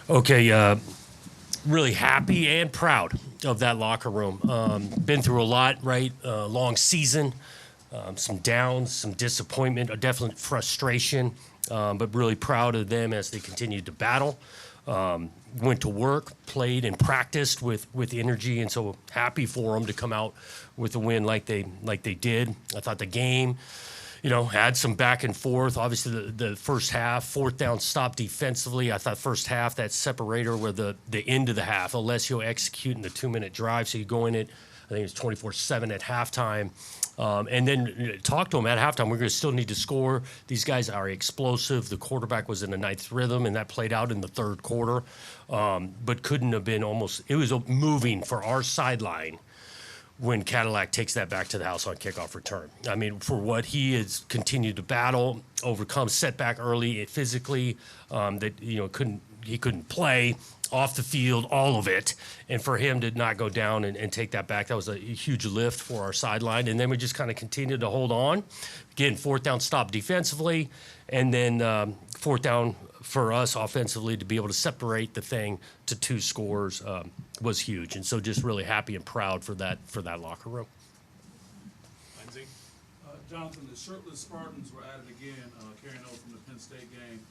Okay, really happy and proud of that locker room. Been through a lot, right? Long season, some downs, some disappointment, a definite frustration, but really proud of them as they continued to battle. Went to work, played and practiced with energy, and so happy for them to come out with a win like they did. I thought the game, had some back and forth. Obviously, the first half, fourth down stop defensively. I thought first half, that separator where the end of the half, Alessio executing the 2-minute drive. So you go in it, I think it was 24-7 at halftime. And then talk to them at halftime. We're going to still need to score. These guys are explosive. The quarterback was in a ninth rhythm, and that played out in the third quarter. But couldn't have been it was moving for our sideline when Cadillac takes that back to the house on kickoff return. I mean, for what he has continued to battle, overcome setback early physically, that he couldn't play off the field, all of it, and for him to not go down and take that back, that was a huge lift for our sideline. And then we just kind of continued to hold on. Again, fourth down stop defensively, and then fourth down for us offensively to be able to separate the thing to 2 scores was huge. And so just really happy and proud for that locker room. Lansing. Jonathan, the shirtless Spartans were at it again, carrying over from the Penn State game.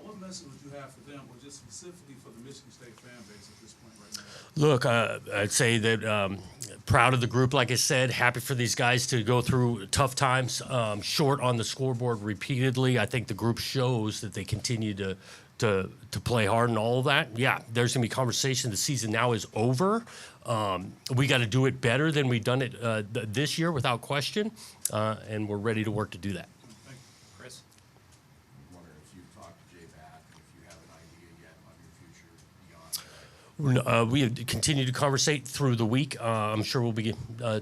What message would you have for them, or just specifically for the Michigan State fan base at this point right now? Look, I'd say that proud of the group, like I said, happy for these guys to go through tough times, short on the scoreboard repeatedly. I think the group shows that they continue to play hard and all of that. Yeah, there's going to be conversation. The season now is over. We got to do it better than we've done it this year, without question, and we're ready to work to do that. Chris? I'm wondering if you've talked to Jay Back and if you have an idea yet on your future beyond that. We have continued to conversate through the week. I'm sure we'll be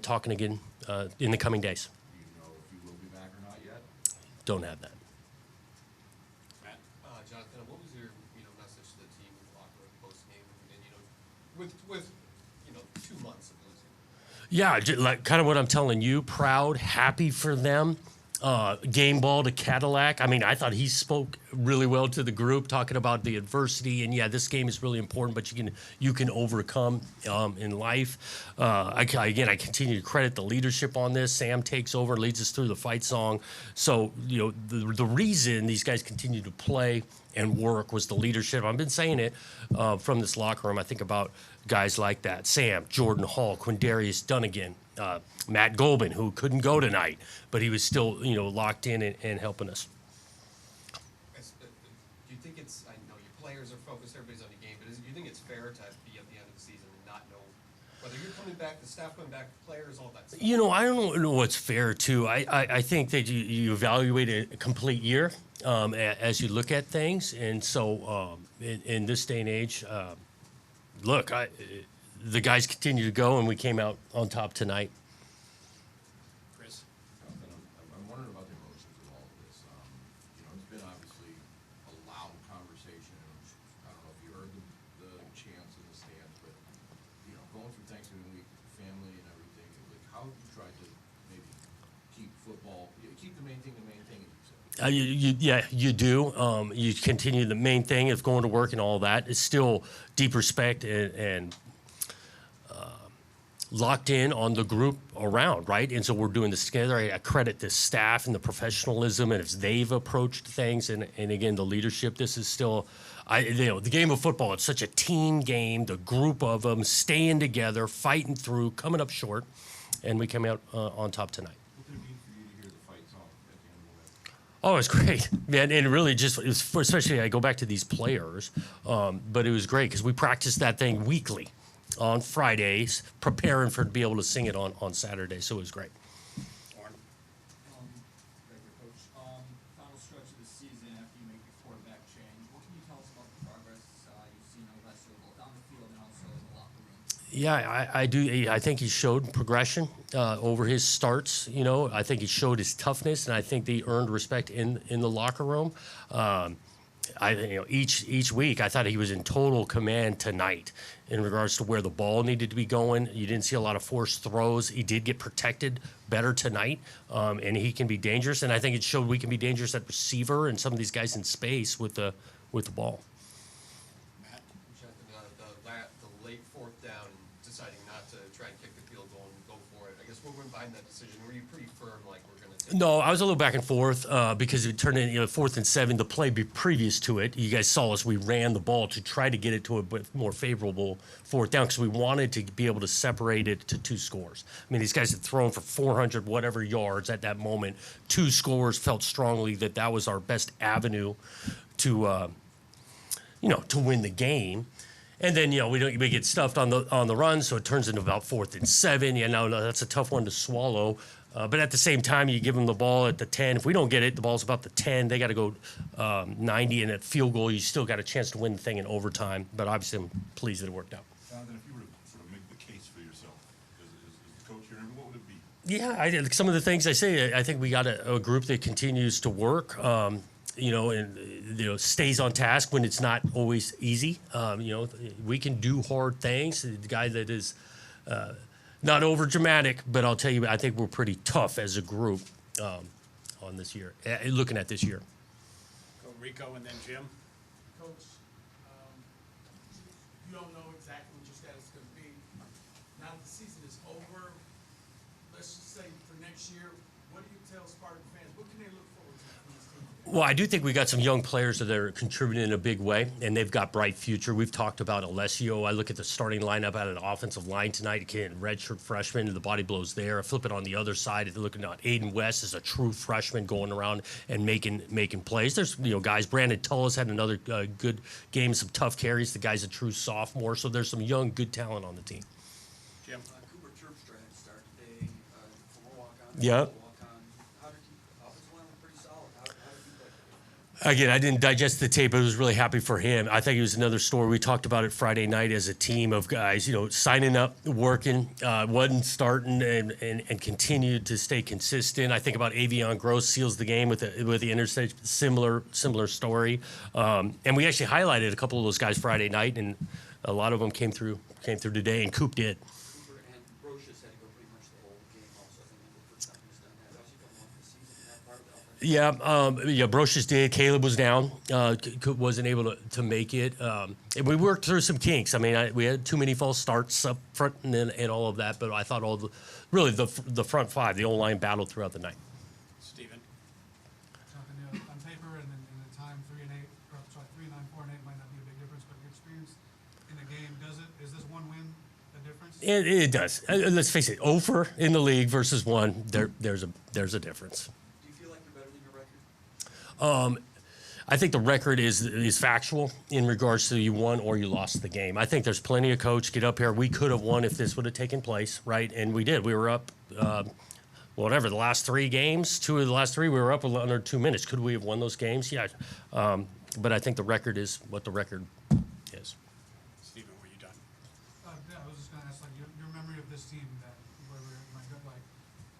talking again in the coming days. Do you know if you will be back or not yet? Don't have that. Matt? Jonathan, what was your message to the team in the locker room post game, and with 2 months of losing? Yeah, like kind of what I'm telling you. Proud, happy for them. Game ball to Cadillac. I mean, I thought he spoke really well to the group, talking about the adversity. And yeah, this game is really important, but you can overcome in life. I continue to credit the leadership on this. Sam takes over, leads us through the fight song. So the reason these guys continue to play and work was the leadership. I've been saying it from this locker room. I think about guys like that: Sam, Jordan Hall, Quindarius Dunnigan. Matt Golban, who couldn't go tonight, but he was still, locked in and helping us. Do you think it's, I know your players are focused, everybody's on the game, but do you think it's fair to be at the end of the season and not know whether you're coming back, the staff coming back, the players, all that stuff? I don't know what's fair, too. I think that you evaluate a complete year as you look at things. And so in this day and age, the guys continue to go, and we came out on top tonight. Chris? I'm wondering about the emotions of all of this. It's been obviously a loud conversation. I don't know if you heard the chants in the stands, but going through Thanksgiving week, family and everything, like how have you tried to maybe keep the main thing, You do. You continue. The main thing is going to work and all that. It's still deep respect and locked in on the group around, right? And so we're doing this together. I credit the staff and the professionalism and as they've approached things. And again, the leadership. This is still, the game of football. It's such a team game. The group of them staying together, fighting through, coming up short, and we come out on top tonight. What did it mean for you to hear the fight song at the end of the way? Oh, it's great, man, and it really it was especially I go back to these players, but it was great because we practiced that thing weekly on Fridays, preparing for to be able to sing it on Saturday. So it was great. Warren? Regular coach. Final stretch of the season after you make the quarterback change. What can you tell us about the progress you've seen on Alessio both on the field and also in the locker room? Yeah, I do. I think he showed progression over his starts. I think he showed his toughness, and I think they earned respect in the locker room. Each week, I thought he was in total command tonight in regards to where the ball needed to be going. You didn't see a lot of forced throws. He did get protected better tonight, and he can be dangerous. And I think it showed we can be dangerous at receiver and some of these guys in space with the ball. Matt? you pretty firm, like we're going to take? No, I was a little back and forth because it turned in 4th and 7. The play previous to it, you guys saw us. We ran the ball to try to get it to a bit more favorable 4th down because we wanted to be able to separate it to 2 scores. I mean, these guys had thrown for 400 whatever yards at that moment. 2 scores, felt strongly that was our best avenue to to win the game. And then we get stuffed on the run, so it turns into about 4th and 7. That's a tough one to swallow. But at the same time, you give them the ball at the 10. If we don't get it, the ball's about the 10. They got to go 90, and at field goal, you still got a chance to win the thing in overtime. But obviously, I'm pleased that it worked out. Jonathan, if you were to sort of make the case for yourself as the coach here, what would it be? Yeah, some of the things I say, I think we got a group that continues to work. And stays on task when it's not always easy. We can do hard things. The guy that is not over dramatic, but I'll tell you, I think we're pretty tough as a group on this year. Looking at this year. Go Rico and then Jim. Coach, you don't know exactly what your status is going to be. Now that the season is over, let's just say for next year, what do you tell Spartan fans? What can they look forward to from this team? Well, I do think we got some young players that are contributing in a big way, and they've got bright future. We've talked about Alessio. I look at the starting lineup out of the offensive line tonight. Again, redshirt freshman, and the body blows there. I flip it on the other side. Looking at Aiden West as a true freshman going around and making plays. There's guys. Brandon Tullis had another good game, some tough carries. The guy's a true sophomore, so there's some young, good talent on the team. Jim. Cooper Terpstra had started today, former walk-on. Yeah. Walk-on. How did he, offensive line was pretty solid. How did he play? Again, I didn't digest the tape, but I was really happy for him. I think it was another story. We talked about it Friday night as a team of guys, signing up, working, wasn't starting, and continued to stay consistent. I think about Avion Gross seals the game with the interception, similar story. And we actually highlighted a couple of those guys Friday night, and a lot of them came through today, and Coop did. Cooper and Brocious had to go pretty much the whole game also. I think the first time he's done that. How's he coming off the season in that part of the offense? Yeah, Brocious did. Caleb was down. Wasn't able to make it. And we worked through some kinks. I mean, we had too many false starts up front and all of that. But I thought the front 5, the O-line battled throughout the night. Steven. Something on paper and then in the time 3 and 8, or sorry, 3 and 9, 4 and 8 might not be a big difference, but your experience in the game, is this one win a difference? It does. Let's face it. 0 in the league versus 1. There's a difference. Do you feel like you're better than your record? I think the record is factual in regards to you won or you lost the game. I think there's plenty of coach get up here. We could have won if this would have taken place, right? And we did. We were up, the last 3 games, 2 of the last 3, we were up under 2 minutes. Could we have won those games? Yeah. But I think the record is what the record is. Steven, were you done? Yeah, I was just going to ask, like, your memory of this team, that where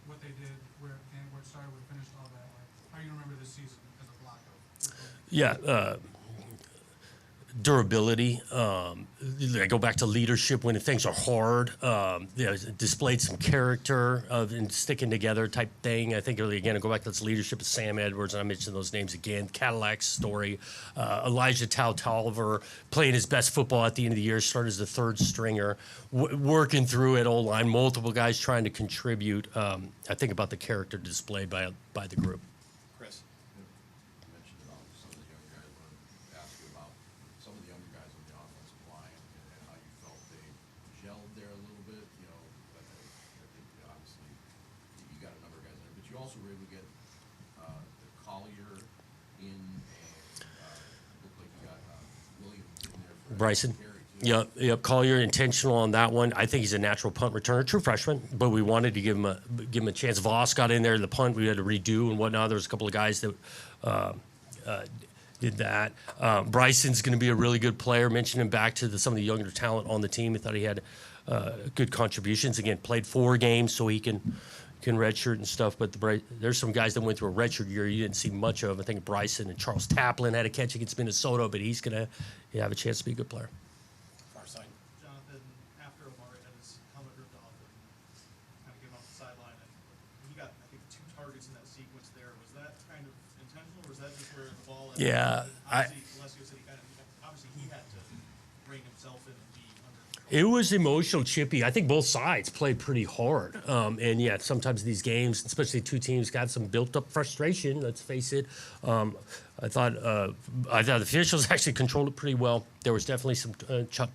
what they did, where it started, where it finished, all that. Like, how do you remember this season as a block of? Yeah, durability. I go back to leadership when things are hard. Displayed some character and sticking together type thing. I think again, I go back to this leadership of Sam Edwards, and I mentioned those names again. Cadillac's story. Elijah Tolliver playing his best football at the end of the year, started as the 3rd stringer, working through at O-line. Multiple guys trying to contribute. I think about the character displayed by the group. Chris. You mentioned about some of the young guys. I want to ask you about some of the younger guys on the offensive line and how you felt they gelled there a little bit. I think obviously you got a number of guys there, but you also were able to get the Collier in, and looked like you got Williams in there for Bryson. carry too. Yep. Collier intentional on that one. I think he's a natural punt returner, true freshman, but we wanted to give him a chance. Voss got in there, the punt we had to redo and whatnot. There's a couple of guys that did that. Bryson's going to be a really good player. Mentioned him back to some of the younger talent on the team. I thought he had good contributions. Again, played 4 games, so he can redshirt and stuff. But there's some guys that went through a redshirt year you didn't see much of. I think Bryson and Charles Taplin had a catch against Minnesota, but he's going to have a chance to be a good player. Far side. Jonathan, after Omari had his helmet ripped off and kind of came off the sideline, and he got, I think, 2 targets in that sequence there. Was that kind of intentional, or was that just where the ball? Yeah, Obviously, Alessio said obviously he had to bring himself in and be under control. It was emotional, chippy. I think both sides played pretty hard. And yeah, sometimes these games, especially two teams, got some built-up frustration. Let's face it. I thought the officials actually controlled it pretty well. There was definitely some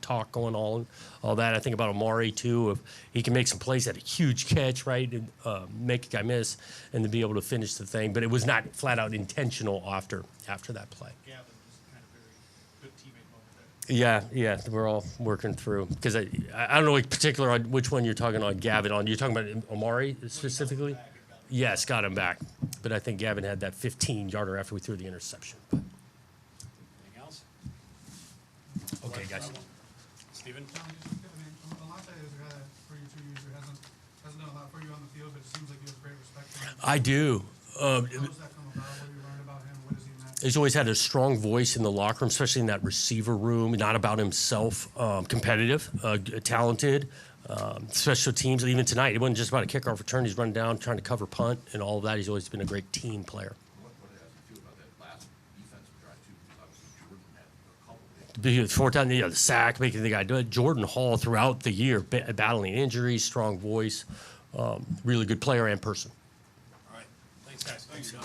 talk going on, all that. I think about Amari too. If he can make some plays, had a huge catch, right, and make a guy miss, and to be able to finish the thing. But it was not flat out intentional after that play. Gavin was kind of very good teammate moment there. Yeah, we're all working through because I don't know in particular on which one you're talking on Gavin on. You're talking about Amari specifically? Yes, got him back. But I think Gavin had that 15-yarder after we threw the interception. Anything else? Okay, guys. Stephen? John, Alontae is a guy that for you 2 years who hasn't done a lot for you on the field, but it seems like you have great respect for him. I do. How does that come about? What do you learn about him? What does he mean? He's always had a strong voice in the locker room, especially in that receiver room, not about himself, competitive, talented, special teams. And even tonight, it wasn't just about a kickoff return. He's running down, trying to cover punt, and all of that. He's always been a great team player. What does he feel about that last defensive drive too? Because obviously Jordan had a couple big. The fourth down, the sack, making the guy do it. Jordan Hall throughout the year, battling injuries, strong voice, really good player and person. All right. Thanks, guys. Thanks, Coach.